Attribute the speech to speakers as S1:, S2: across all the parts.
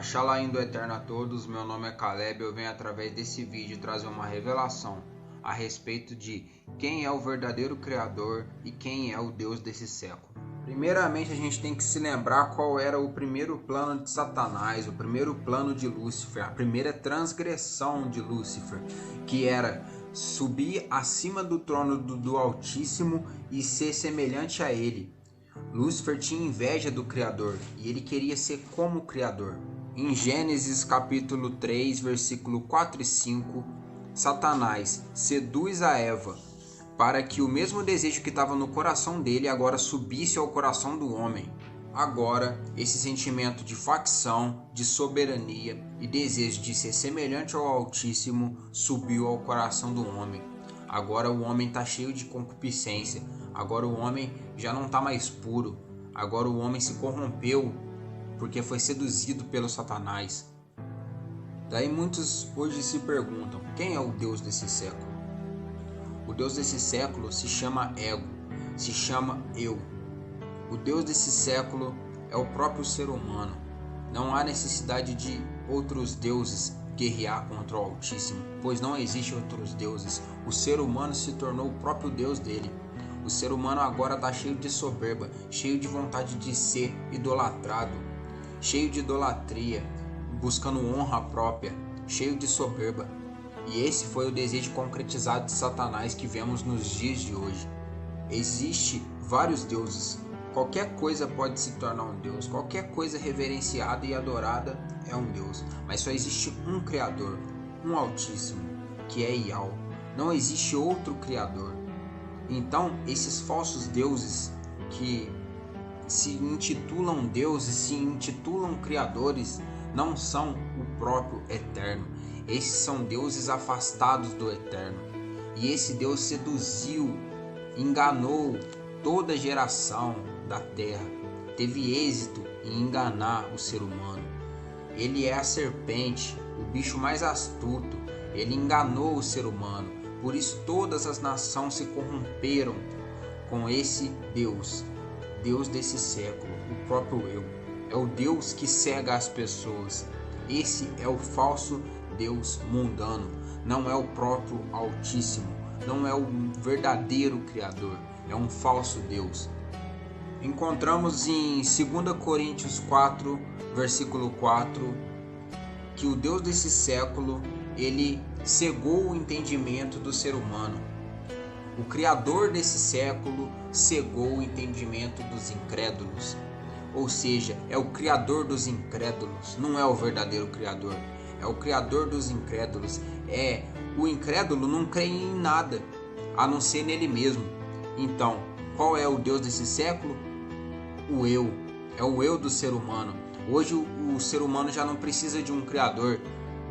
S1: Shalom do Eterno a todos, meu nome é Caleb. Eu venho através desse vídeo trazer uma revelação a respeito de quem é o verdadeiro Criador e quem é o Deus desse século. Primeiramente a gente tem que se lembrar qual era o primeiro plano de Satanás, o primeiro plano de Lúcifer, a primeira transgressão de Lúcifer, que era subir acima do trono do Altíssimo e ser semelhante a ele. Lúcifer tinha inveja do Criador e ele queria ser como o Criador. Em Gênesis capítulo 3, versículo 4 e 5, Satanás seduz a Eva para que o mesmo desejo que estava no coração dele agora subisse ao coração do homem. Agora, esse sentimento de facção, de soberania e desejo de ser semelhante ao Altíssimo subiu ao coração do homem. Agora o homem está cheio de concupiscência. Agora o homem já não está mais puro. Agora o homem se corrompeu porque foi seduzido pelo Satanás. Daí muitos hoje se perguntam, quem é o Deus desse século? O Deus desse século se chama ego, se chama eu. O Deus desse século é o próprio ser humano. Não há necessidade de outros deuses guerrear contra o Altíssimo, pois não existe outros deuses. O ser humano se tornou o próprio Deus dele. O ser humano agora está cheio de soberba, cheio de vontade de ser idolatrado, cheio de idolatria, buscando honra própria, cheio de soberba. E esse foi o desejo concretizado de Satanás que vemos nos dias de hoje. Existe vários deuses. Qualquer coisa pode se tornar um Deus. Qualquer coisa reverenciada e adorada é um Deus. Mas só existe um Criador, um Altíssimo, que é Yahweh. Não existe outro Criador. Então, esses falsos deuses que se intitulam deuses, se intitulam criadores, não são o próprio Eterno. Esses são deuses afastados do Eterno. E esse Deus seduziu, enganou toda a geração da terra. Teve êxito em enganar o ser humano. Ele é a serpente, o bicho mais astuto. Ele enganou o ser humano. Por isso todas as nações se corromperam com esse Deus. Deus desse século, o próprio eu. É o Deus que cega as pessoas. Esse é o falso Deus mundano. Não é o próprio Altíssimo. Não é o verdadeiro Criador. É um falso Deus. Encontramos em 2 Coríntios 4, versículo 4, que o Deus desse século, ele cegou o entendimento do ser humano. O Criador desse século cegou o entendimento dos incrédulos. Ou seja, é o Criador dos incrédulos, não é o verdadeiro Criador. É o Criador dos incrédulos. O incrédulo não crê em nada, a não ser nele mesmo. Então, qual é o Deus desse século? O eu. É o eu do ser humano. Hoje o ser humano já não precisa de um Criador,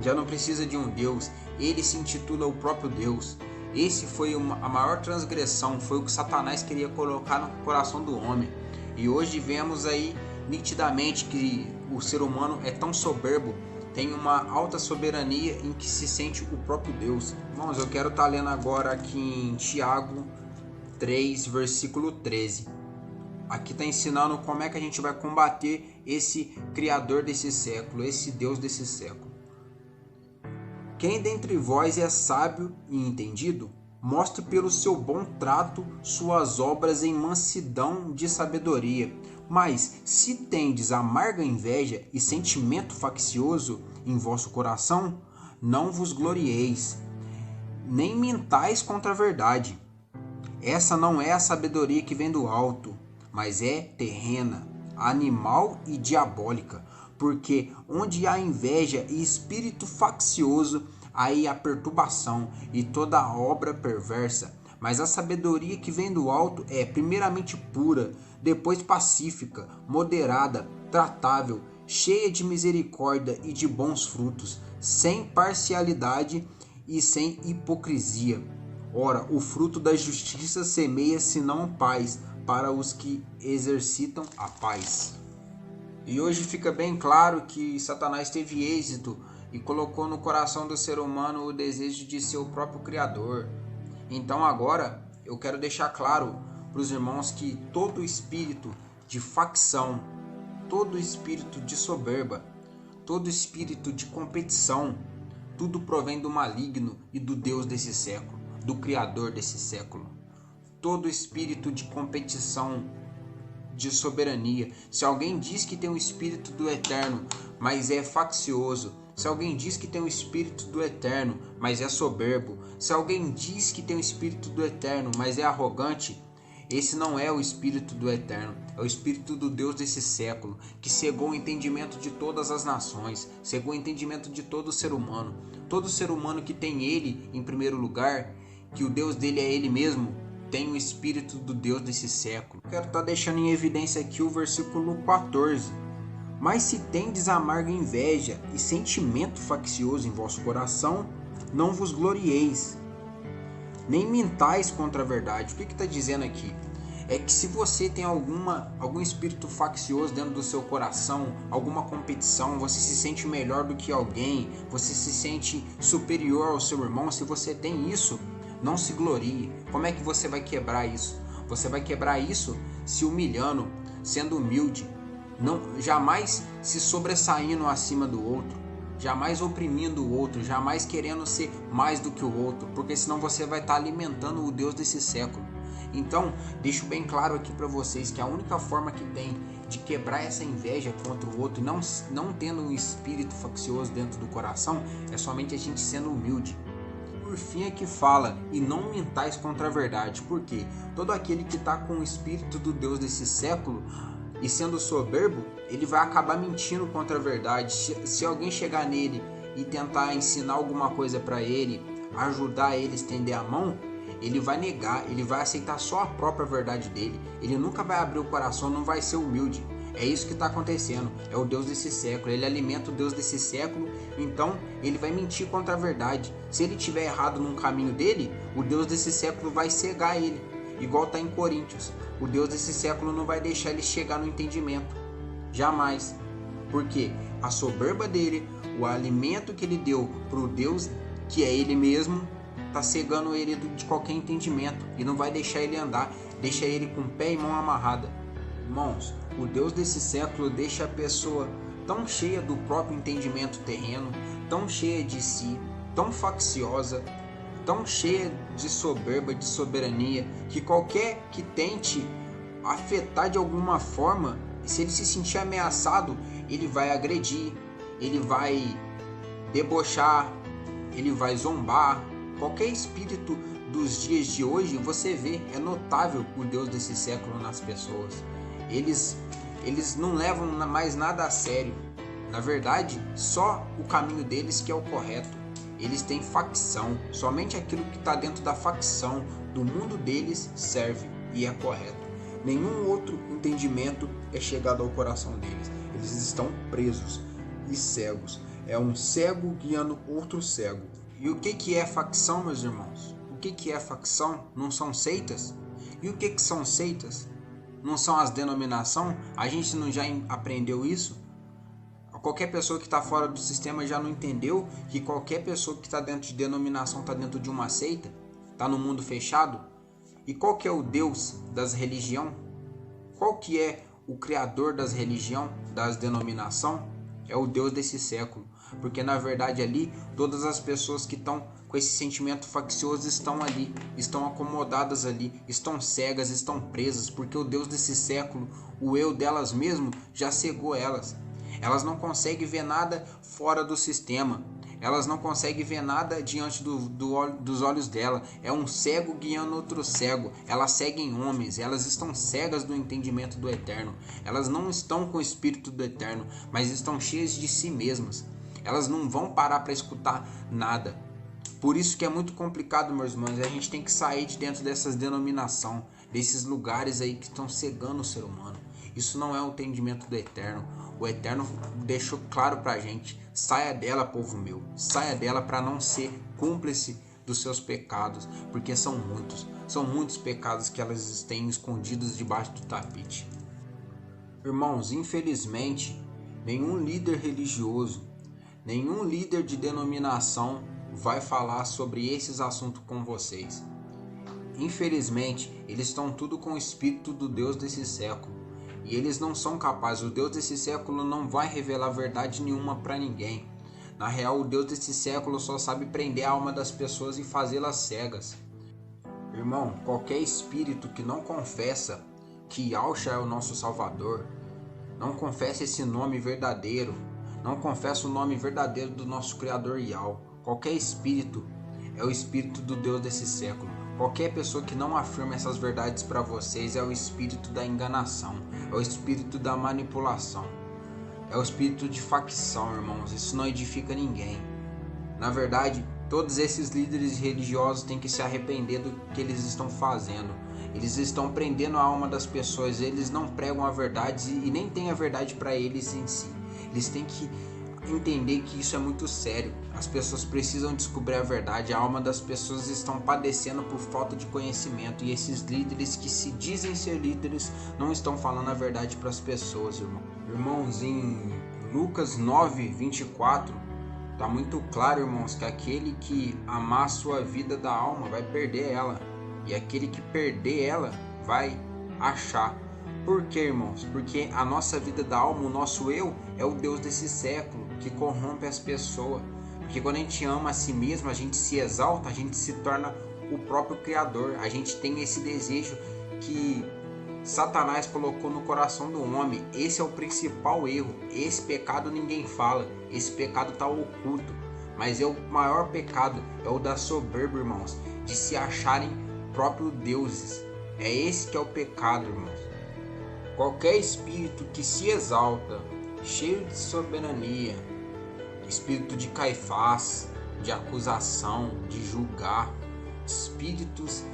S1: já não precisa de um Deus. Ele se intitula o próprio Deus. Esse foi a maior transgressão, foi o que Satanás queria colocar no coração do homem. E hoje vemos aí nitidamente que o ser humano é tão soberbo, tem uma alta soberania em que se sente o próprio Deus. Irmãos, eu quero estar lendo agora aqui em Tiago 3, versículo 13. Aqui está ensinando como é que a gente vai combater esse Criador desse século, esse Deus desse século. Quem dentre vós é sábio e entendido, mostre pelo seu bom trato suas obras em mansidão de sabedoria. Mas, se tendes amarga inveja e sentimento faccioso em vosso coração, não vos glorieis, nem mintais contra a verdade. Essa não é a sabedoria que vem do alto, mas é terrena, animal e diabólica. Porque onde há inveja e espírito faccioso, aí há perturbação e toda obra perversa. Mas a sabedoria que vem do alto é primeiramente pura, depois pacífica, moderada, tratável, cheia de misericórdia e de bons frutos, sem parcialidade e sem hipocrisia. Ora, o fruto da justiça semeia senão paz para os que exercitam a paz. E hoje fica bem claro que Satanás teve êxito e colocou no coração do ser humano o desejo de ser o próprio Criador. Então agora eu quero deixar claro para os irmãos que todo espírito de facção, todo espírito de soberba, todo espírito de competição, tudo provém do maligno e do Deus desse século, do Criador desse século. Todo espírito de competição, de soberania. Se alguém diz que tem um espírito do eterno, mas é faccioso, se alguém diz que tem um espírito do eterno, mas é soberbo, se alguém diz que tem um espírito do eterno, mas é arrogante, esse não é o espírito do eterno, é o espírito do Deus desse século, que cegou o entendimento de todas as nações, cegou o entendimento de todo ser humano. Todo ser humano que tem ele em primeiro lugar, que o Deus dele é ele mesmo, tem o espírito do Deus desse século. Quero estar deixando em evidência aqui o versículo 14. Mas se tendes amarga inveja e sentimento faccioso em vosso coração, não vos glorieis, nem mintais contra a verdade. O que está dizendo aqui? É que se você tem algum espírito faccioso dentro do seu coração, alguma competição, você se sente melhor do que alguém, você se sente superior ao seu irmão, se você tem isso, não se glorie. Como é que você vai quebrar isso? Você vai quebrar isso se humilhando, sendo humilde, não, jamais se sobressaindo acima do outro, jamais oprimindo o outro, jamais querendo ser mais do que o outro, porque senão você vai estar alimentando o Deus desse século. Então, deixo bem claro aqui para vocês que a única forma que tem de quebrar essa inveja contra o outro, não tendo um espírito faccioso dentro do coração, é somente a gente sendo humilde. Por fim é que fala, e não mintais contra a verdade, porque todo aquele que está com o espírito do Deus desse século e sendo soberbo, ele vai acabar mentindo contra a verdade. Se alguém chegar nele e tentar ensinar alguma coisa para ele, ajudar ele a estender a mão, ele vai negar, ele vai aceitar só a própria verdade dele, ele nunca vai abrir o coração, não vai ser humilde. É isso que está acontecendo, é o Deus desse século, ele alimenta o Deus desse século, então ele vai mentir contra a verdade. Se ele estiver errado num caminho dele, o Deus desse século vai cegar ele, igual está em Coríntios. O Deus desse século não vai deixar ele chegar no entendimento, jamais, porque a soberba dele, o alimento que ele deu para o Deus que é ele mesmo, está cegando ele de qualquer entendimento e não vai deixar ele andar, deixa ele com pé e mão amarrada. Irmãos, o Deus desse século deixa a pessoa tão cheia do próprio entendimento terreno, tão cheia de si, tão facciosa, tão cheia de soberba, de soberania, que qualquer que tente afetar de alguma forma, se ele se sentir ameaçado, ele vai agredir, ele vai debochar, ele vai zombar. Qualquer espírito dos dias de hoje, você vê, é notável o Deus desse século nas pessoas. Eles não levam mais nada a sério. Na verdade, só o caminho deles que é o correto. Eles têm facção. Somente aquilo que está dentro da facção do mundo deles serve e é correto. Nenhum outro entendimento é chegado ao coração deles. Eles estão presos e cegos. É um cego guiando outro cego. E o que é facção, meus irmãos? O que é facção? Não são seitas? E o que são seitas? Não são as denominações? A gente não já aprendeu isso? Qualquer pessoa que está fora do sistema já não entendeu que qualquer pessoa que está dentro de denominação está dentro de uma seita? Está no mundo fechado? E qual que é o Deus das religiões? Qual que é o criador das religiões, das denominações? É o Deus desse século. Porque na verdade ali, todas as pessoas que estão com esse sentimento faccioso estão ali, estão acomodadas ali, estão cegas, estão presas, porque o Deus desse século, o eu delas mesmo, já cegou elas. Elas não conseguem ver nada fora do sistema, elas não conseguem ver nada diante dos olhos dela. É um cego guiando outro cego. Elas seguem homens, elas estão cegas do entendimento do eterno. Elas não estão com o espírito do eterno, mas estão cheias de si mesmas. Elas não vão parar para escutar nada. Por isso que é muito complicado, meus irmãos. A gente tem que sair de dentro dessas denominações, desses lugares aí que estão cegando o ser humano. Isso não é o entendimento do eterno. O eterno deixou claro pra gente: saia dela, povo meu, saia dela para não ser cúmplice dos seus pecados, porque são muitos pecados que elas têm escondidos debaixo do tapete. Irmãos, infelizmente, nenhum líder religioso, nenhum líder de denominação vai falar sobre esses assuntos com vocês. Infelizmente, eles estão tudo com o espírito do Deus desse século. e eles não são capazes. O Deus desse século não vai revelar verdade nenhuma para ninguém. Na real, o Deus desse século só sabe prender a alma das pessoas e fazê-las cegas. Irmão, qualquer espírito que não confessa que Yahshua é o nosso Salvador, não confessa esse nome verdadeiro, não confessa o nome verdadeiro do nosso Criador Yahweh, qualquer espírito é o espírito do Deus desse século. Qualquer pessoa que não afirma essas verdades para vocês é o espírito da enganação, é o espírito da manipulação, é o espírito de facção, irmãos. Isso não edifica ninguém. Na verdade, todos esses líderes religiosos têm que se arrepender do que eles estão fazendo. Eles estão prendendo a alma das pessoas, eles não pregam a verdade e nem têm a verdade para eles em si. Eles têm que entender que isso é muito sério. As pessoas precisam descobrir a verdade. A alma das pessoas estão padecendo por falta de conhecimento, e esses líderes que se dizem ser líderes não estão falando a verdade para as pessoas, irmão. Irmãos, em Lucas 9:24 tá muito claro, irmãos, que aquele que amar a sua vida da alma vai perder ela, e aquele que perder ela vai achar. Por quê, irmãos? Porque a nossa vida da alma, o nosso eu, é o Deus desse século que corrompe as pessoas. Porque quando a gente ama a si mesmo, a gente se exalta, a gente se torna o próprio Criador. A gente tem esse desejo que Satanás colocou no coração do homem. Esse é o principal erro. Esse pecado ninguém fala. Esse pecado está oculto. Mas é o maior pecado, é o da soberba, irmãos, de se acharem próprios deuses. É esse que é o pecado, irmãos. Qualquer espírito que se exalta, cheio de soberania, espírito de Caifás, de acusação, de julgar, espíritos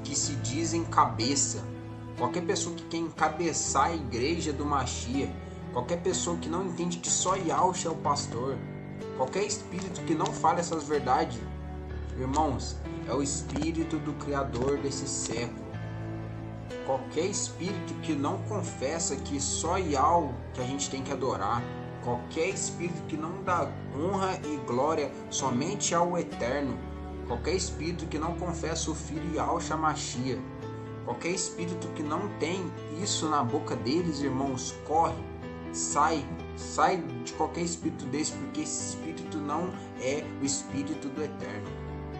S1: que se dizem cabeça, qualquer pessoa que quer encabeçar a igreja do Mashiach, qualquer pessoa que não entende que só Yahshua é o pastor, qualquer espírito que não fala essas verdades, irmãos, é o espírito do Criador desse século. Qualquer espírito que não confessa que só Yahweh que a gente tem que adorar, qualquer espírito que não dá honra e glória somente ao Eterno, qualquer espírito que não confessa o Filho Yahshua Mashiach, qualquer espírito que não tem isso na boca deles, irmãos, corre, sai de qualquer espírito desse, porque esse espírito não é o espírito do Eterno.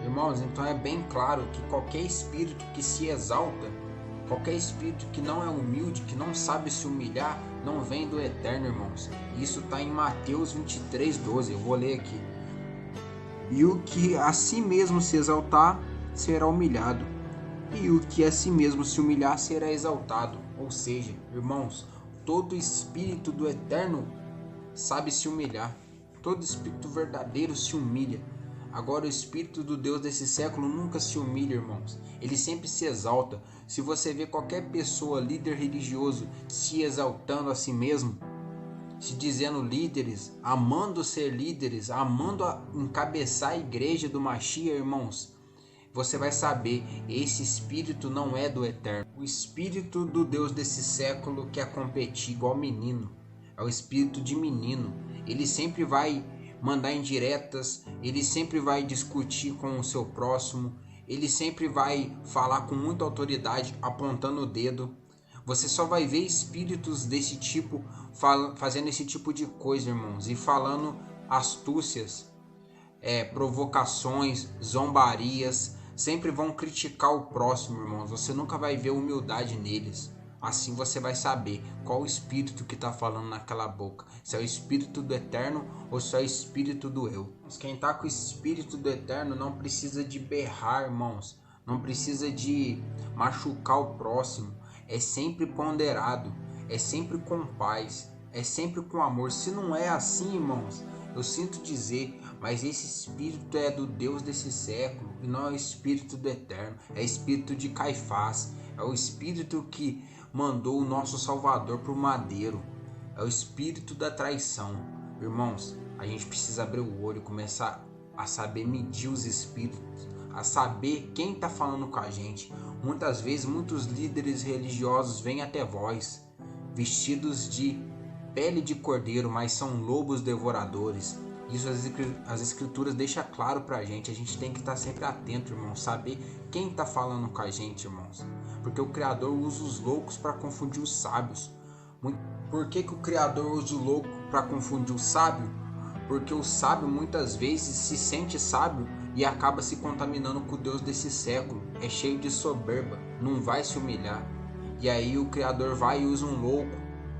S1: Irmãos, então é bem claro que qualquer espírito que se exalta, qualquer espírito que não é humilde, que não sabe se humilhar, não vem do Eterno, irmãos. Isso está em Mateus 23:12. Eu vou ler aqui. E o que a si mesmo se exaltar, será humilhado. E o que a si mesmo se humilhar, será exaltado. Ou seja, irmãos, todo espírito do Eterno sabe se humilhar. Todo espírito verdadeiro se humilha. Agora o espírito do Deus desse século nunca se humilha, irmãos. Ele sempre se exalta. Se você vê qualquer pessoa, líder religioso, se exaltando a si mesmo, se dizendo líderes, amando ser líderes, amando encabeçar a igreja do Mashiach, irmãos, você vai saber, esse espírito não é do Eterno. O espírito do Deus desse século quer competir igual menino. É o espírito de menino. Ele sempre vai mandar indiretas, ele sempre vai discutir com o seu próximo, ele sempre vai falar com muita autoridade, apontando o dedo. Você só vai ver espíritos desse tipo fazendo esse tipo de coisa, irmãos, e falando astúcias, provocações, zombarias. Sempre vão criticar o próximo, irmãos. Você nunca vai ver humildade neles. Assim você vai saber qual o espírito que está falando naquela boca. Se é o espírito do Eterno ou se é o espírito do eu. Quem está com o espírito do Eterno não precisa de berrar, irmãos. Não precisa de machucar o próximo. É sempre ponderado. É sempre com paz. É sempre com amor. Se não é assim, irmãos, eu sinto dizer, mas esse espírito é do Deus desse século e não é o espírito do Eterno. É o espírito de Caifás. É o espírito que mandou o nosso Salvador para o madeiro. É o espírito da traição. Irmãos, a gente precisa abrir o olho e começar a saber medir os espíritos, a saber quem está falando com a gente. Muitas vezes, muitos líderes religiosos vêm até vós, vestidos de pele de cordeiro, mas são lobos devoradores. Isso as escrituras deixam claro para a gente tem que estar sempre atento, irmãos, saber quem está falando com a gente, irmãos. Porque o Criador usa os loucos para confundir os sábios. Por que o Criador usa o louco para confundir o sábio? Porque o sábio muitas vezes se sente sábio e acaba se contaminando com o Deus desse século. É cheio de soberba, não vai se humilhar. E aí o Criador vai e usa um louco,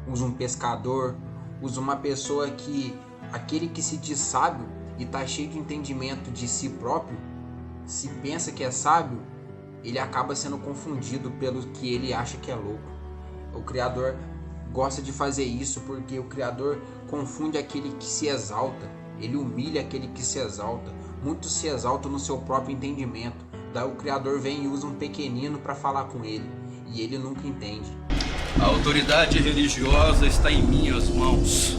S1: usa um pescador, usa uma pessoa que, aquele que se diz sábio e está cheio de entendimento de si próprio, se pensa que é sábio, ele acaba sendo confundido pelo que ele acha que é louco. O Criador gosta de fazer isso porque o Criador confunde aquele que se exalta, ele humilha aquele que se exalta. Muitos se exaltam no seu próprio entendimento, daí o Criador vem e usa um pequenino para falar com ele, e ele nunca entende.
S2: A autoridade religiosa está em minhas mãos,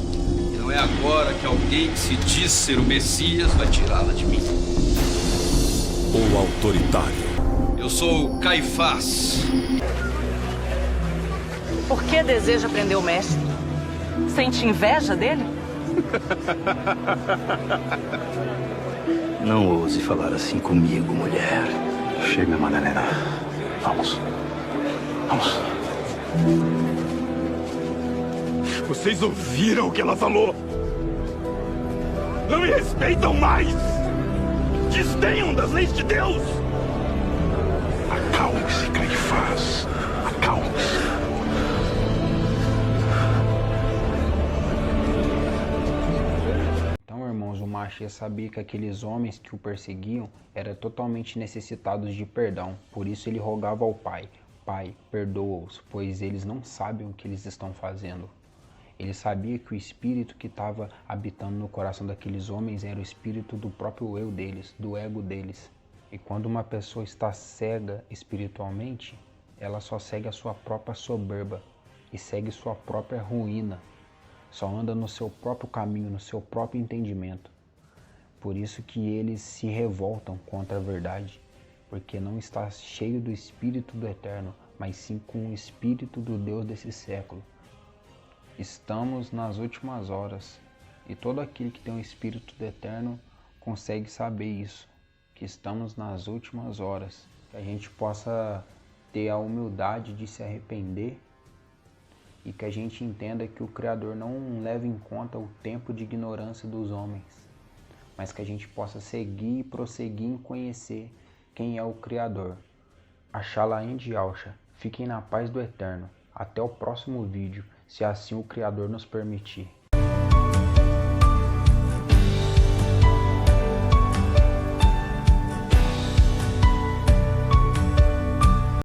S2: e não é agora que alguém que se diz ser o Messias vai tirá-la de mim.
S3: O autoritário.
S2: Eu sou Caifás.
S4: Por que deseja prender o mestre? Sente inveja dele?
S5: Não ouse falar assim comigo, mulher.
S6: Chega, Madalena. Vamos. Vamos.
S3: Vocês ouviram o que ela falou? Não me respeitam mais! Desdenham das leis de Deus!
S6: Acalme-se, Caifás. Acalme-se.
S1: Então, irmãos, o Machia sabia que aqueles homens que o perseguiam eram totalmente necessitados de perdão. Por isso ele rogava ao Pai: Pai, perdoa-os, pois eles não sabem o que eles estão fazendo. Ele sabia que o espírito que estava habitando no coração daqueles homens era o espírito do próprio eu deles, do ego deles. E quando uma pessoa está cega espiritualmente, ela só segue a sua própria soberba e segue sua própria ruína. Só anda no seu próprio caminho, no seu próprio entendimento. Por isso que eles se revoltam contra a verdade, porque não está cheio do Espírito do Eterno, mas sim com o Espírito do Deus desse século. Estamos nas últimas horas, e todo aquele que tem o Espírito do Eterno consegue saber isso, que estamos nas últimas horas, que a gente possa ter a humildade de se arrepender e que a gente entenda que o Criador não leva em conta o tempo de ignorância dos homens, mas que a gente possa seguir e prosseguir em conhecer quem é o Criador. Axalaim de Alcha, fiquem na paz do Eterno. Até o próximo vídeo, se assim o Criador nos permitir.